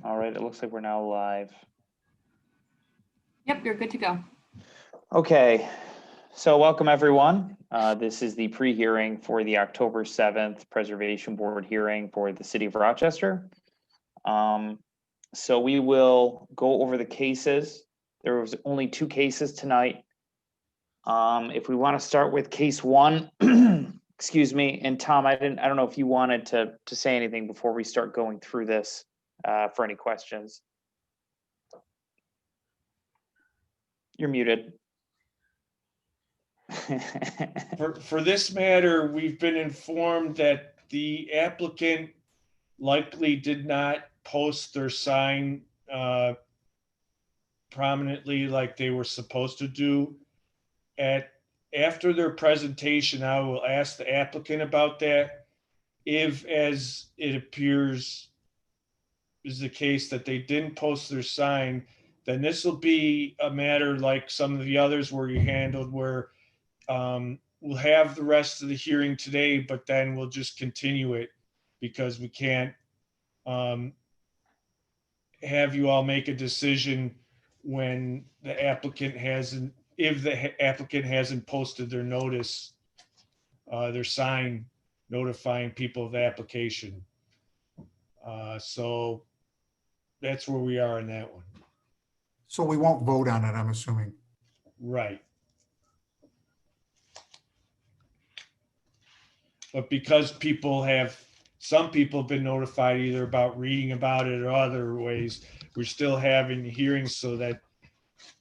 All right, it looks like we're now live. Yep, you're good to go. Okay, so welcome everyone. This is the pre-hearing for the October 7th Preservation Board hearing for the City of Rochester. So we will go over the cases. There was only 2 cases tonight. If we want to start with case 1, excuse me, and Tom, I don't know if you wanted to say anything before we start going through this for any questions. You're muted. For this matter, we've been informed that the applicant likely did not post their sign prominently like they were supposed to do. After their presentation, I will ask the applicant about that. If, as it appears is the case, that they didn't post their sign, then this will be a matter like some of the others where you handled, where we'll have the rest of the hearing today, but then we'll just continue it because we can't have you all make a decision when the applicant hasn't, if the applicant hasn't posted their notice, their sign notifying people of the application. So that's where we are on that one. So we won't vote on it, I'm assuming. Right. But because some people have been notified either about reading about it or other ways, we're still having hearings so that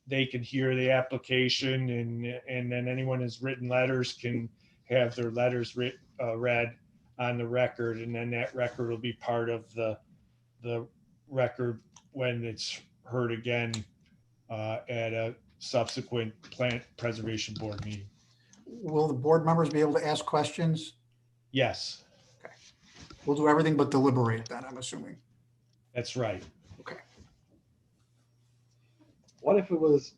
they can hear the application, and then anyone who's written letters can have their letters read on the record, and then that record will be part of the record when it's heard again at a subsequent plant preservation board meeting. Will the board members be able to ask questions? Yes, We'll do everything but deliberate then, I'm assuming. that's right. Okay. What if it was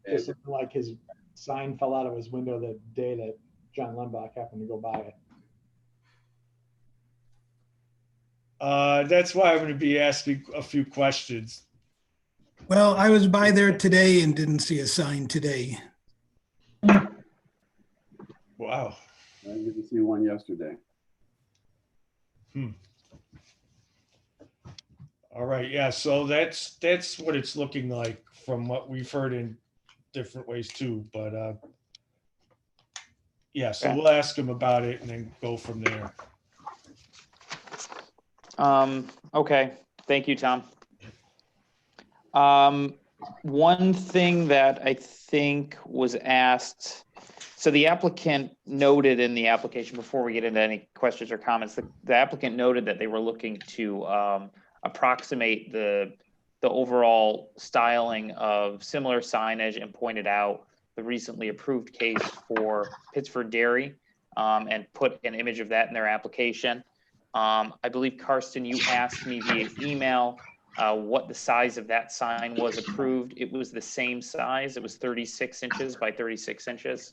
just something like his sign fell out of his window the day that John Lembach happened to go by it? That's why I'm going to be asking a few questions. Well, I was by there today and didn't see a sign today. Wow. I didn't see one yesterday. All right. Yeah. So that's what it's looking like from what we've heard in different ways too. But yeah, so we'll ask him about it and then go from there. Okay, thank you, Tom. One thing that I think was asked, so the applicant noted in the application, before we get into any questions or comments, the applicant noted that they were looking to approximate the overall styling of similar signage, and pointed out the recently approved case for Pittsford Dairy, and put an image of that in their application. I believe, Karsten, you asked me via email what the size of that sign was approved. It was the same size. It was 36 inches by 36 inches.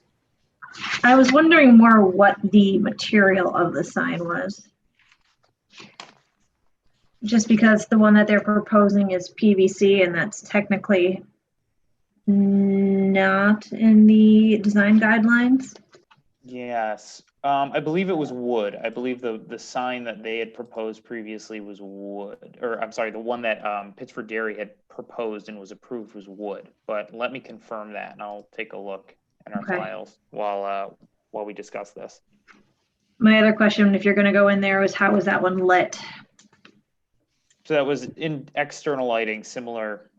I was wondering more what the material of the sign was. Just because the one that they're proposing is PVC, and that's technically not in the design guidelines. Yes, I believe it was wood. I believe the sign that they had proposed previously was wood, or I'm sorry, the one that Pittsford Dairy had proposed and was approved was wood. But let me confirm that, and I'll take a look in our files while we discuss this. My other question, if you're going to go in there, was how was that one lit? So that was in external lighting, similar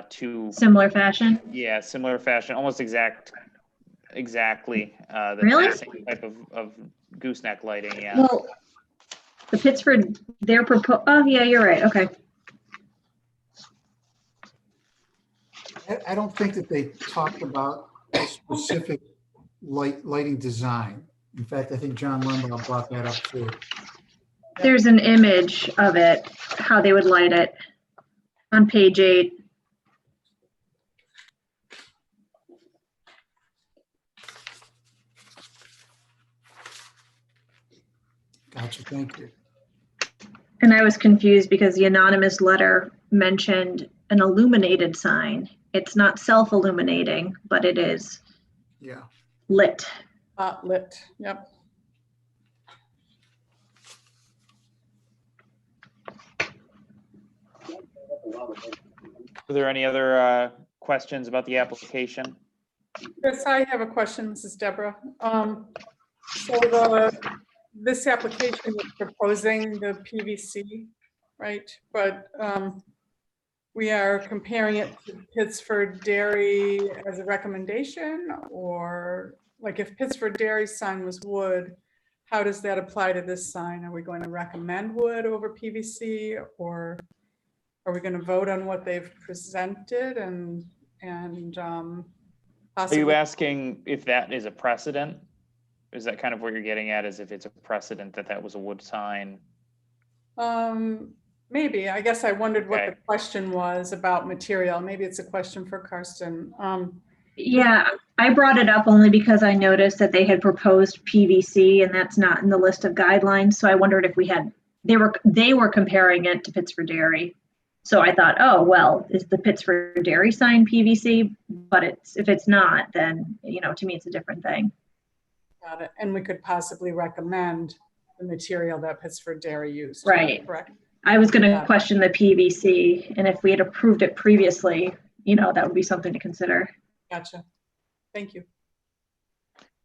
to Similar fashion? Yeah, similar fashion, almost exactly Really? the same type of gooseneck lighting. Yeah. Well, the Pittsford, they're proposed. Oh, yeah, you're right. Okay. I don't think that they talked about a specific lighting design. In fact, I think John Lembach brought that up too. There's an image of it, how they would light it on page 8. Gotcha, thank you. And I was confused because the anonymous letter mentioned an illuminated sign. It's not self-illuminating, but it is Yeah. lit. Lit, yep. Are there any other questions about the application? Chris, I have a question. This is Deborah. This application is proposing the PVC, right? But we are comparing it to Pittsford Dairy as a recommendation, or like if Pittsford Dairy's sign was wood, how does that apply to this sign? Are we going to recommend wood over PVC, or are we going to vote on what they've presented and Are possibly? you asking if that is a precedent? Is that kind of what you're getting at, is if it's a precedent that was a wood sign? Maybe. I guess I wondered what Okay. the question was about material. Maybe it's a question for Karsten. Yeah, I brought it up only because I noticed that they had proposed PVC and that's not in the list of guidelines. So I wondered if they were comparing it to Pittsford Dairy. So I thought, oh, well, is the Pittsford Dairy sign PVC? But if it's not, then, to me, it's a different thing. Got it. And we could possibly recommend the material that Pittsford Dairy used. Right. Correct. I was going to question the PVC, and if we had approved it previously, that would be something to consider. Gotcha. Thank you.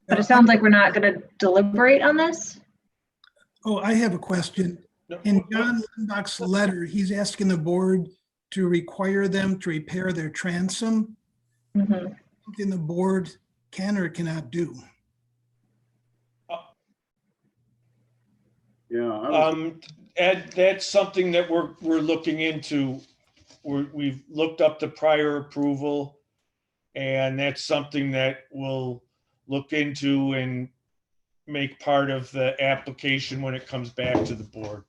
But it sounds like we're not going to deliberate on this. Oh, I have a question. In John Lindbach's letter, he's asking the board to require them to repair their transom. Mhm. Something the board can or cannot do. Yeah. Ed, that's something that we're looking into. We've looked up the prior approval, and that's something that we'll look into and make part of the application when it comes back to the board.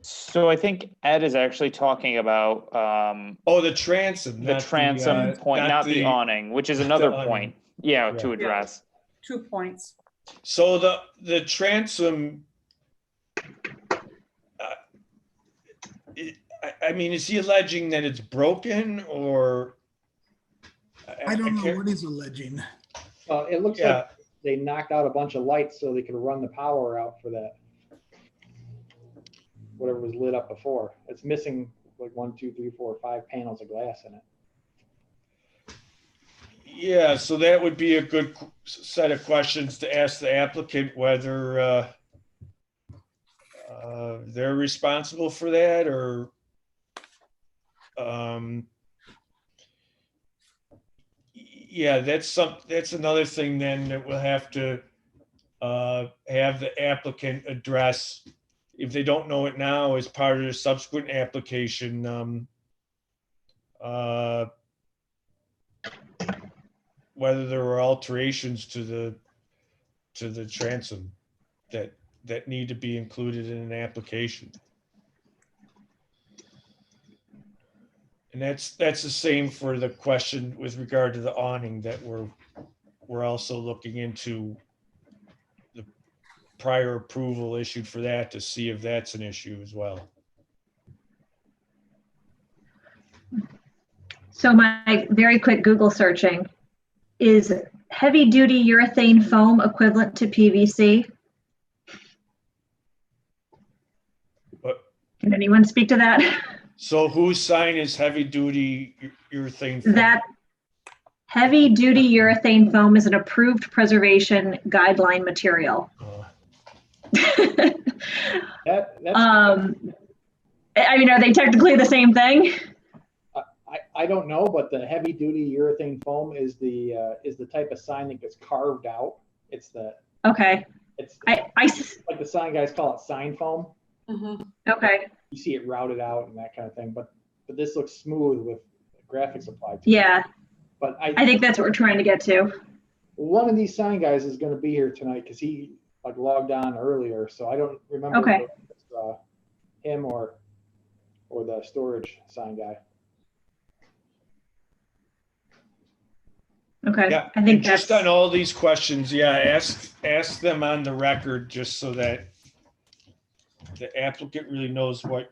So I think Ed is actually talking about The transom. the transom point, not the awning, which is another awning. point. Yeah, Correct. to address. 2 points. So the transom, I mean, is he alleging that it's broken, or? I don't know can't- what he's alleging. It looks Yeah. like they knocked out a bunch of lights so they could run the power out for that. Whatever was lit up before. It's missing like 1, 2, 3, 4, 5 panels of glass in it. Yeah, so that would be a good set of questions to ask the applicant, whether they're responsible for that, or yeah, that's another thing then that we'll have to have the applicant address if they don't know it now as part of the subsequent application. Whether there were alterations to the transom that need to be included in an application. And that's the same for the question with regard to the awning, that we're also looking into the prior approval issued for that to see if that's an issue as well. So my very quick Google searching, is heavy duty urethane foam equivalent to PVC? But Can anyone speak to that? so whose sign is heavy duty urethane foam? That heavy duty urethane foam is an approved preservation guideline material. That's I mean, are they technically the same thing? I don't know, but the heavy duty urethane foam is the type of sign that gets carved out. It's Okay. like the sign guys call it sign foam. Mhm. Okay. You see it routed out and that kind of thing, but this looks smooth with graphics applied to it. Yeah, But I think that's what we're trying to get to. one of these sign guys is going to be here tonight because he logged on earlier, so I don't remember Okay. if it's, him or the storage sign guy. Okay. Yeah, I think and just that's on all these questions, yeah, ask them on the record, just so that the applicant really knows what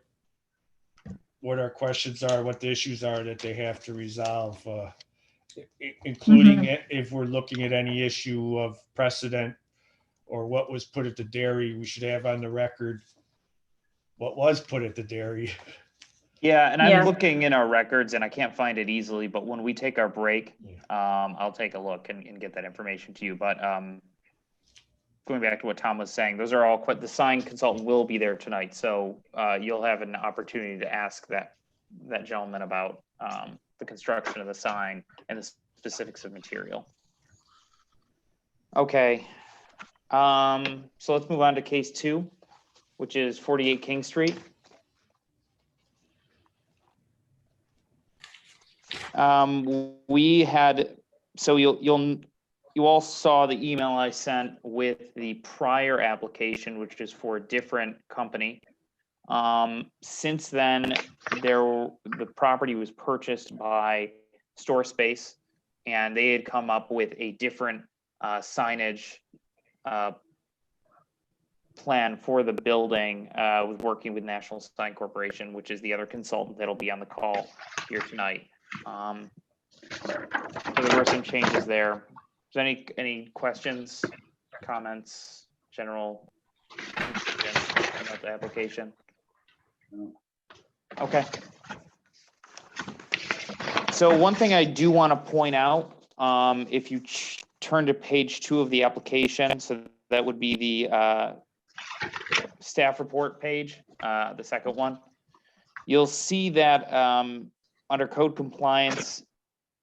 what our questions are, what the issues are that they have to resolve, including if we're looking at any issue of precedent or what was put at the dairy, we should have on the record what was put at the dairy. Yeah, and Yeah. I'm looking in our records and I can't find it easily, but when we take our break, I'll take a look and get that information to you. But going back to what Tom was saying, those are all the sign consultant will be there tonight. So you'll have an opportunity to ask that gentleman about the construction of the sign and the specifics of material. Okay. So let's move on to case 2, which is 48 King Street. We had, so you all saw the email I sent with the prior application, which is for a different company. Since then, the property was purchased by Store Space, and they had come up with a different signage plan for the building, with working with National Sign Corporation, which is the other consultant that'll be on the call here tonight. So there were some changes there. Is there any questions, comments, general about the application? Okay. So one thing I do want to point out, if you turn to page 2 of the application, so that would be the staff report page, the second one, you'll see that under code compliance,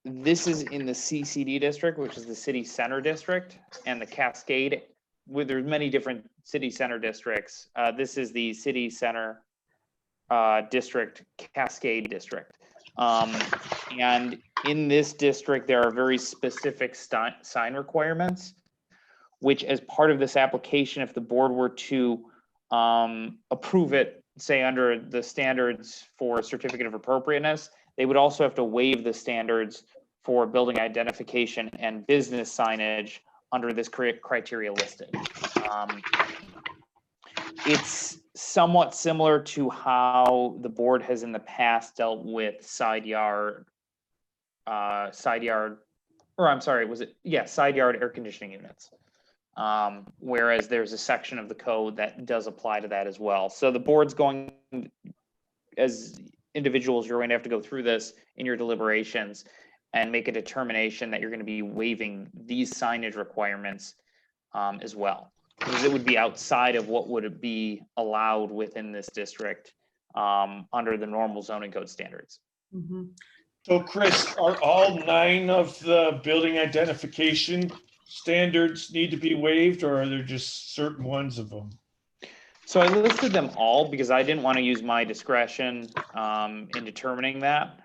this is in the CCD district, which is the city center district, and the Cascade, where there's many different city center districts. This is the city center district, Cascade district. And in this district, there are very specific sign requirements, which as part of this application, if the board were to approve it, say under the standards for certificate of appropriateness, they would also have to waive the standards for building identification and business signage under this criteria listed. It's somewhat similar to how the board has in the past dealt with side yard air conditioning units. Whereas there's a section of the code that does apply to that as well. So the board's going, as individuals, you're going to have to go through this in your deliberations and make a determination that you're going to be waiving these signage requirements as well, because it would be outside of what would be allowed within this district under the normal zoning code standards. Mm-hmm. So Chris, are all 9 of the building identification standards need to be waived, or are there just certain ones of them? So I listed them all because I didn't want to use my discretion in determining that.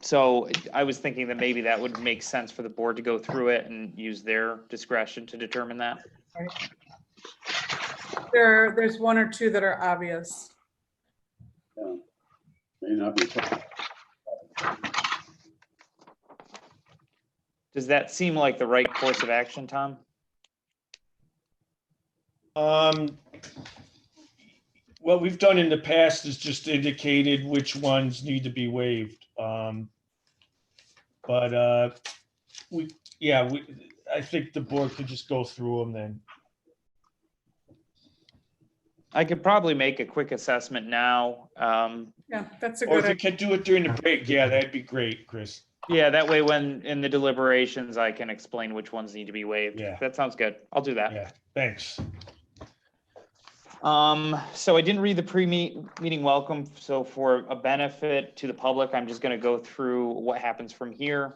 So I was thinking that maybe that would make sense for the board to go through it and use their discretion to determine that. Right. There's 1 or 2 that are obvious. Yeah. May not be. Does that seem like the right course of action, Tom? What we've done in the past is just indicated which ones need to be waived. I think the board could just go through them then. I could probably make a quick assessment now. Yeah, that's a Or good if you idea. can do it during the break, yeah, that'd be great, Chris. Yeah, that way when in the deliberations, I can explain which ones need to be waived. Yeah. That sounds good. I'll do that. Yeah, thanks. So I didn't read the pre-meeting welcome. So for a benefit to the public, I'm just going to go through what happens from here.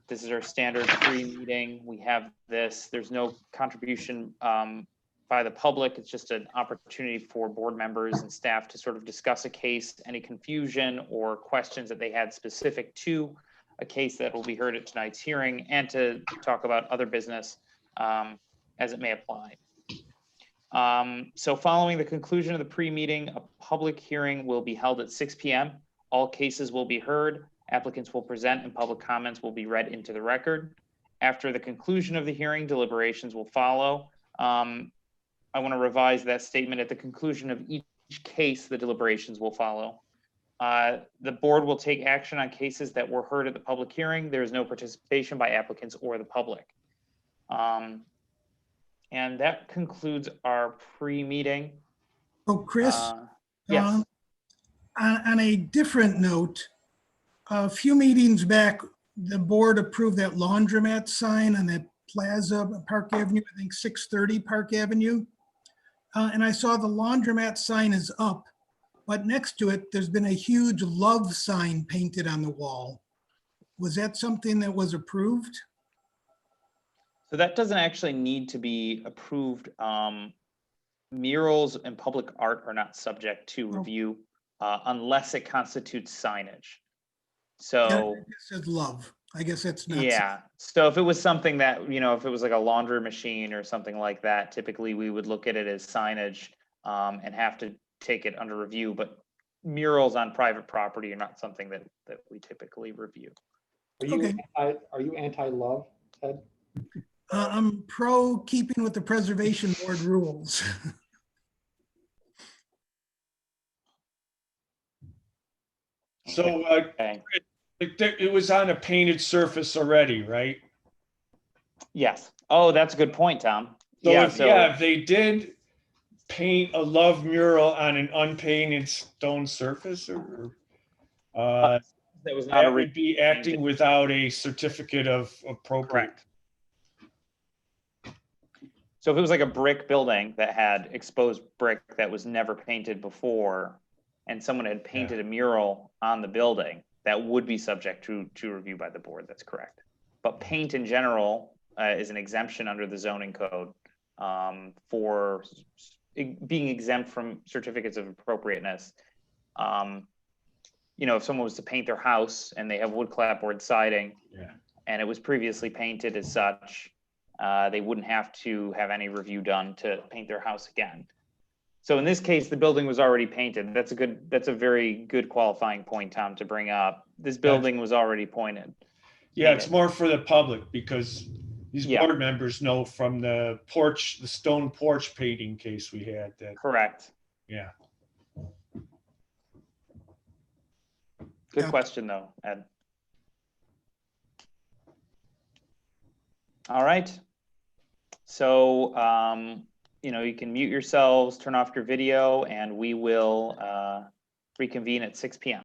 This is our standard pre-meeting. We have this. There's no contribution by the public. It's just an opportunity for board members and staff to sort of discuss a case, any confusion or questions that they had specific to a case that will be heard at tonight's hearing, and to talk about other business as it may apply. So following the conclusion of the pre-meeting, a public hearing will be held at 6 p.m. All cases will be heard, applicants will present, and public comments will be read into the record. After the conclusion of the hearing, deliberations will follow. I want to revise that statement. At the conclusion of each case the deliberations will follow. The board will take action on cases that were heard at the public hearing. There is no participation by applicants or the public. And that concludes our pre-meeting. Oh, Chris, Yes. on a different note, a few meetings back, the board approved that laundromat sign on that plaza, Park Avenue, I think 630 Park Avenue. And I saw the laundromat sign is up, but next to it, there's been a huge love sign painted on the wall. Was that something that was approved? So that doesn't actually need to be approved. Murals and public art are not subject to review unless it constitutes signage. So It says love. I guess that's not. yeah. So if it was something that, if it was like a laundry machine or something like that, typically we would look at it as signage and have to take it under review. But murals on private property are not something that we typically review. Are you anti-love, Ted? I'm pro keeping with the preservation board rules. So Okay. it was on a painted surface already, right? Yes. Oh, that's a good point, Tom. So Yeah. if they did paint a love mural on an unpainted stone surface, or that was not that would be acting without a certificate of appropriate. Correct. So if it was like a brick building that had exposed brick that was never painted before, and someone had painted a mural on the building, that would be subject to review by the board. That's correct. But paint in general is an exemption under the zoning code for being exempt from certificates of appropriateness. If someone was to paint their house and they have wood clapboard siding, and it was previously painted as such, they wouldn't have to have any review done to paint their house again. So in this case, the building was already painted. That's a very good qualifying point, Tom, to bring up. This building was already painted. Yeah, it's more for the public because these Yeah. board members know from the stone porch painting case we had that. Correct. Yeah. Good question, though, Ed. All right. So, you can mute yourselves, turn off your video, and we will reconvene at 6 p.m.